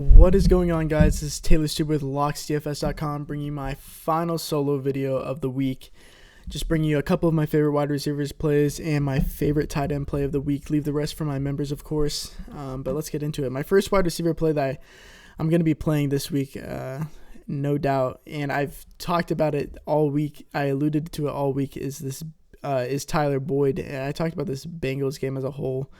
What is going on, guys? This is Taylor Stuber with Locks DFS.com, bringing you my final solo video of the week. Just bringing you a couple of my favorite wide receivers plays and my favorite tight end play of the week. Leave the rest for my members, of course. But let's get into it. My first wide receiver play that I'm going to be playing this week, no doubt, and I've talked about it all week. I alluded to it all week. Is Tyler Boyd? And I talked about this Bengals game as a whole.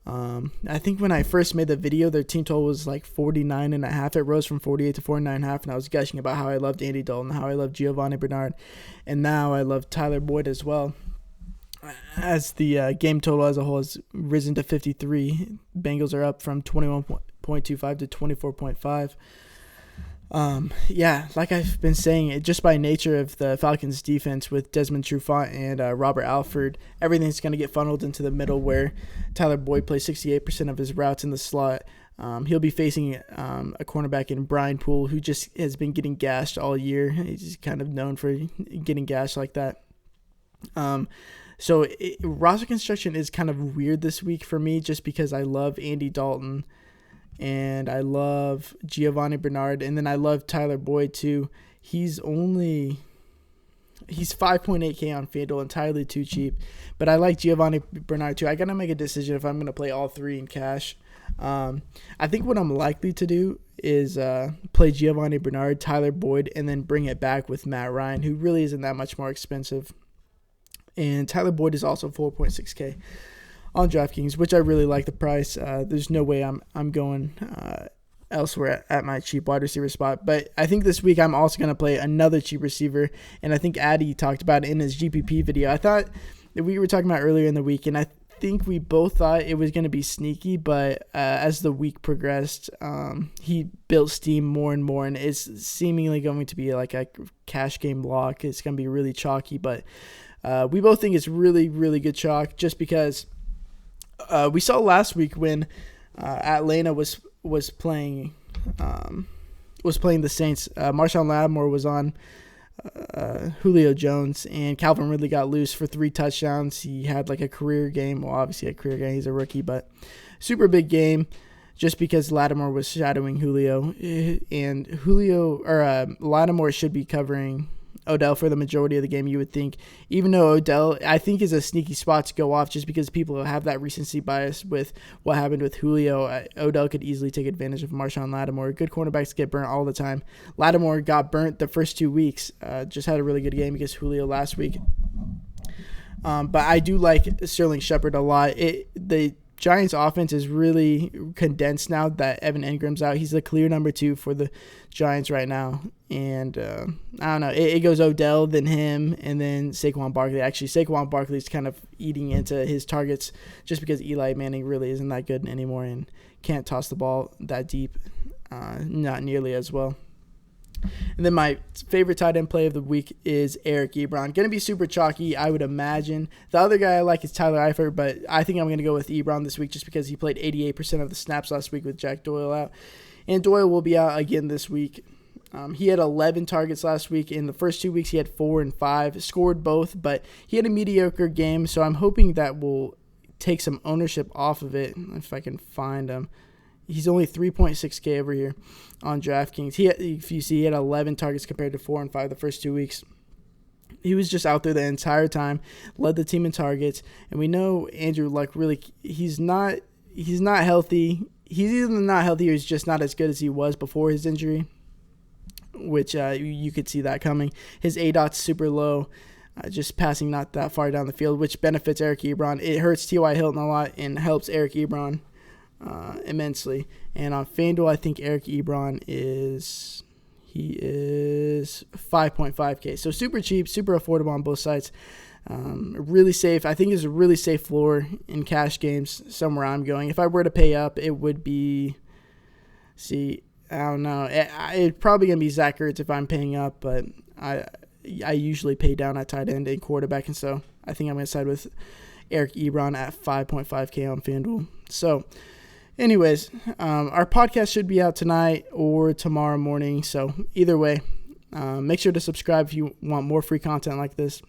I think when I first made the video, their team total was like 49.5. It rose from 48 to 49.5, and I was gushing about how I loved Andy Dalton, how I loved Gio Bernard, and now I love Tyler Boyd as well. As the game total as a whole has risen to 53, Bengals are up from 21.25 to 24.5. Like I've been saying, just by nature of the Falcons defense with Desmond Trufant and Robert Alford, everything's going to get funneled into the middle where Tyler Boyd plays 68% of his routes in the slot. He'll be facing a cornerback in Brian Poole, who just has been getting gashed all year. He's kind of known for getting gashed like that. So roster construction is kind of weird this week for me, just because I love Andy Dalton and I love Gio Bernard, and then I love Tyler Boyd too. He's 5.8K on FanDuel, entirely too cheap. But I like Gio Bernard too. I got to make a decision if I'm going to play all three in cash. I think what I'm likely to do is play Gio Bernard, Tyler Boyd, and then bring it back with Matt Ryan, who really isn't that much more expensive. And Tyler Boyd is also 4.6K on DraftKings, which I really like the price. There's no way I'm going elsewhere at my cheap wide receiver spot. But I think this week I'm also going to play another cheap receiver, and I think Addy talked about it in his GPP video. I thought that we were talking about earlier in the week, and I think we both thought it was going to be sneaky, but as the week progressed, he built steam more and more, and it's seemingly going to be like a cash game lock. It's going to be really chalky, but we both think it's really, really good chalk, just because we saw last week when Atlanta was playing the Saints. Marshawn Lattimore was on Julio Jones, and Calvin Ridley got loose for 3 touchdowns. He had like a career game. Well, obviously a career game. He's a rookie, but super big game, just because Lattimore was shadowing Julio, and Lattimore should be covering Odell for the majority of the game, you would think, even though Odell, I think, is a sneaky spot to go off, just because people have that recency bias with what happened with Julio. Odell could easily take advantage of Marshawn Lattimore. Good cornerbacks get burnt all the time. Lattimore got burnt the first 2 weeks, just had a really good game against Julio last week. But I do like Sterling Shepard a lot. The Giants offense is really condensed now that Evan Ingram's out. He's the clear number 2 for the Giants right now. And I don't know. It goes Odell, then him, and then Saquon Barkley. Actually, Saquon Barkley's kind of eating into his targets, just because Eli Manning really isn't that good anymore and can't toss the ball that deep, not nearly as well. And then my favorite tight end play of the week is Eric Ebron. Going to be super chalky, I would imagine. The other guy I like is Tyler Eifert, but I think I'm going to go with Ebron this week, just because he played 88% of the snaps last week with Jack Doyle out. And Doyle will be out again this week. He had 11 targets last week. In the first 2 weeks, he had 4 and 5. Scored both, but he had a mediocre game, so I'm hoping that will take some ownership off of it, if I can find him. He's only 3.6K over here on DraftKings. If you see, he had 11 targets compared to 4 and 5 the first 2 weeks. He was just out there the entire time, led the team in targets, and we know Andrew Luck really, he's not healthy. He's either not healthy or he's just not as good as he was before his injury, which you could see that coming. His ADOT's super low, just passing not that far down the field, which benefits Eric Ebron. It hurts T.Y. Hilton a lot and helps Eric Ebron immensely. And on FanDuel, I think Eric Ebron is 5.5K. So super cheap, super affordable on both sides. Really safe. I think it's a really safe floor in cash games somewhere I'm going. If I were to pay up, it would be, I don't know. It's probably going to be Zach Ertz if I'm paying up, but I usually pay down at tight end and quarterback, and so I think I'm going to side with Eric Ebron at 5.5K on FanDuel. So anyways, our podcast should be out tonight or tomorrow morning, so either way, make sure to subscribe if you want more free content like this.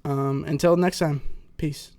Until next time, peace.